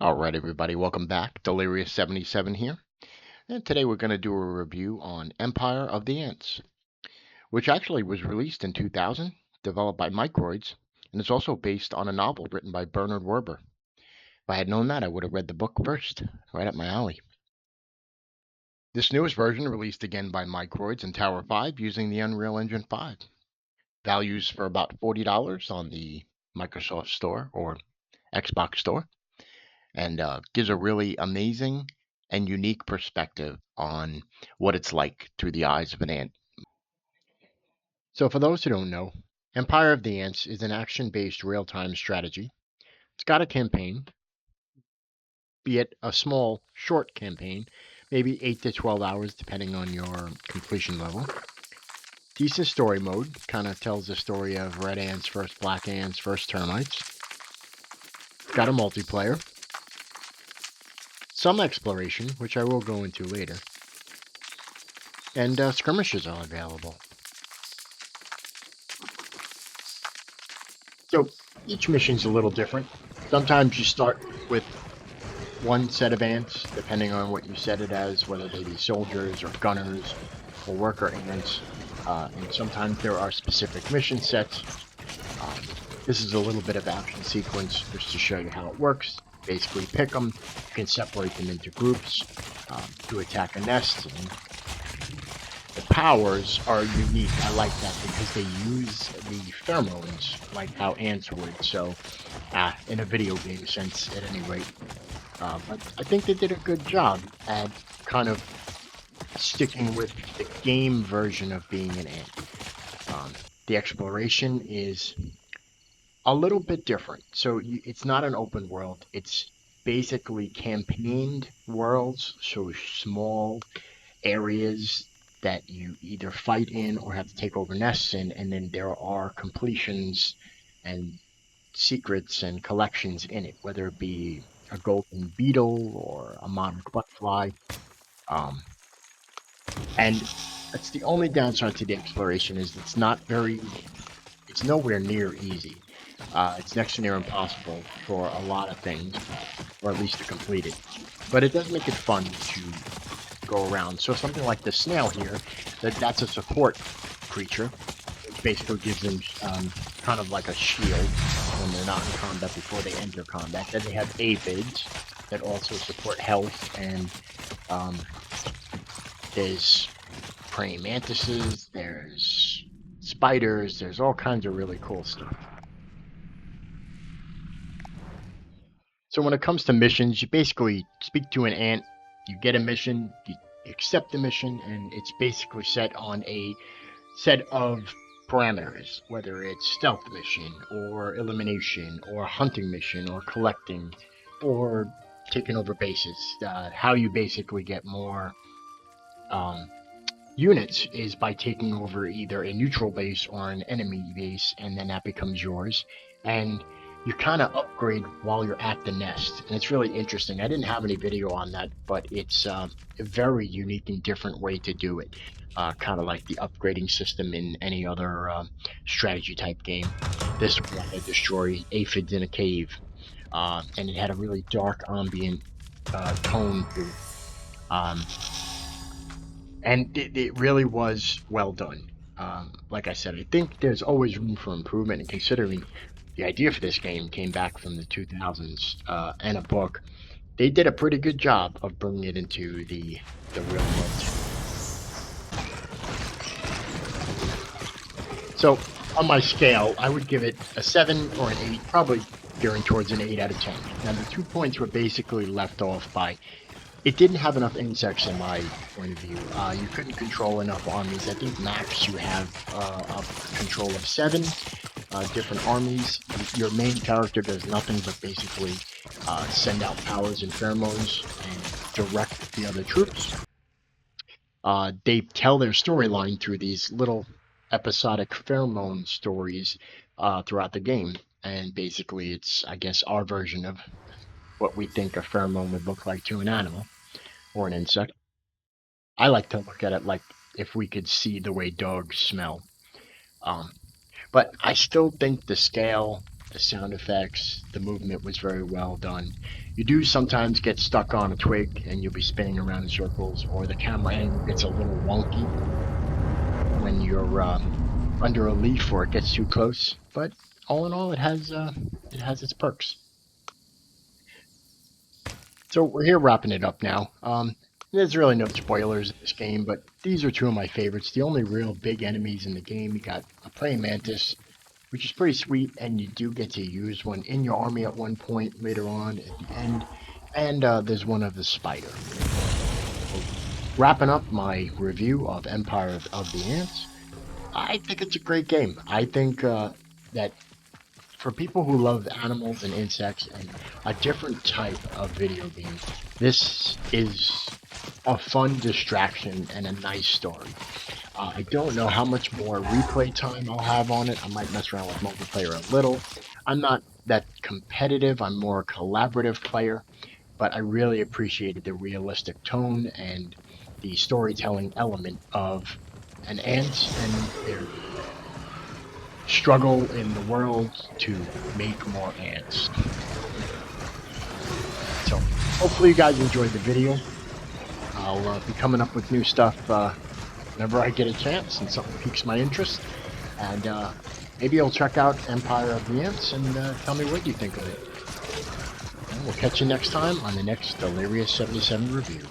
All right, everybody, welcome back. Delirious77 here. And today we're going to do a review on Empire of the Ants, which actually was released in 2000, developed by Microids, and it's also based on a novel written by Bernard Werber. If I had known that, I would have read the book first, right up my alley. This newest version released again by Microids and Tower 5 using the Unreal Engine 5. Values for about $40 on the Microsoft Store or Xbox Store. And gives a really amazing and unique perspective on what it's like through the eyes of an ant. So, for those who don't know, Empire of the Ants is an action based real time strategy. It's got a campaign, be it a small, short campaign, maybe 8 to 12 hours depending on your completion level. Decent story mode, kind of tells the story of red ants versus black ants versus termites. It's got a multiplayer, some exploration, which I will go into later, and skirmishes are available. So each mission's a little different. Sometimes you start with one set of ants, depending on what you set it as, whether they be soldiers or gunners or worker ants. And sometimes there are specific mission sets. Um, this is a little bit of action sequence just to show you how it works. Basically, pick them. You can separate them into groups to attack a nest. And the powers are unique. I like that because they use the pheromones like how ants would. So, in a video game sense, at any rate. But I think they did a good job at kind of sticking with the game version of being an ant. Um, the exploration is a little bit different. So it's not an open world. It's basically campaigned worlds, so small areas that you either fight in or have to take over nests in, and then there are completions and secrets and collections in it, whether it be a golden beetle or a monarch butterfly. Um, and that's the only downside to the exploration is it's nowhere near easy. It's next to near impossible for a lot of things, or at least to complete it. But it does make it fun to go around. So something like the snail here, that's a support creature, which basically gives them kind of like a shield when they're not in combat before they enter combat. Then they have aphids that also support health, and um, there's praying mantises, there's spiders, there's all kinds of really cool stuff. So when it comes to missions, you basically speak to an ant, you get a mission, you accept the mission, and it's basically set on a set of parameters, whether it's stealth mission or elimination or hunting mission or collecting or taking over bases. How you basically get more um, units is by taking over either a neutral base or an enemy base, and then that becomes yours. And you kind of upgrade while you're at the nest, and it's really interesting. I didn't have any video on that, but it's a very unique and different way to do it. Kind of like the upgrading system in any other strategy type game. This one had to destroy aphids in a cave, and it had a really dark ambient tone to it. Um, and it really was well done. Like I said, I think there's always room for improvement, and considering the idea for this game came back from the 2000s and a book, they did a pretty good job of bringing it into the real world. So on my scale, I would give it a 7 or an 8, probably gearing towards an 8 out of 10. Now the 2 points were basically left off by it didn't have enough insects in my point of view. You couldn't control enough armies. I think max you have a control of 7 different armies. Your main character does nothing but basically send out powers and pheromones and direct the other troops. They tell their storyline through these little episodic pheromone stories throughout the game. And basically, it's, I guess, our version of what we think a pheromone would look like to an animal or an insect. I like to look at it like if we could see the way dogs smell. Um, but I still think the scale The sound effects, the movement was very well done. You do sometimes get stuck on a twig and you'll be spinning around in circles, or the camera angle gets a little wonky when you're under a leaf or it gets too close. But all in all, it has its perks. So we're here wrapping it up now. There's really no spoilers in this game, but these are two of my favorites. The only real big enemies in the game. You got a praying mantis, which is pretty sweet, and you do get to use one in your army at one point later on at the end. And there's one of the spider. So, wrapping up my review of Empire of the Ants, I think it's a great game. I think that for people who love animals and insects and a different type of video game, this is a fun distraction and a nice story. I don't know how much more replay time I'll have on it. I might mess around with multiplayer a little. I'm not that competitive, I'm more a collaborative player, but I really appreciated the realistic tone and the storytelling element of an ant and their struggle in the world to make more ants. So hopefully you guys enjoyed the video. I'll be coming up with new stuff whenever I get a chance and something piques my interest. And maybe I'll check out Empire of the Ants and tell me what you think of it. And we'll catch you next time on the next Delirious 77 review.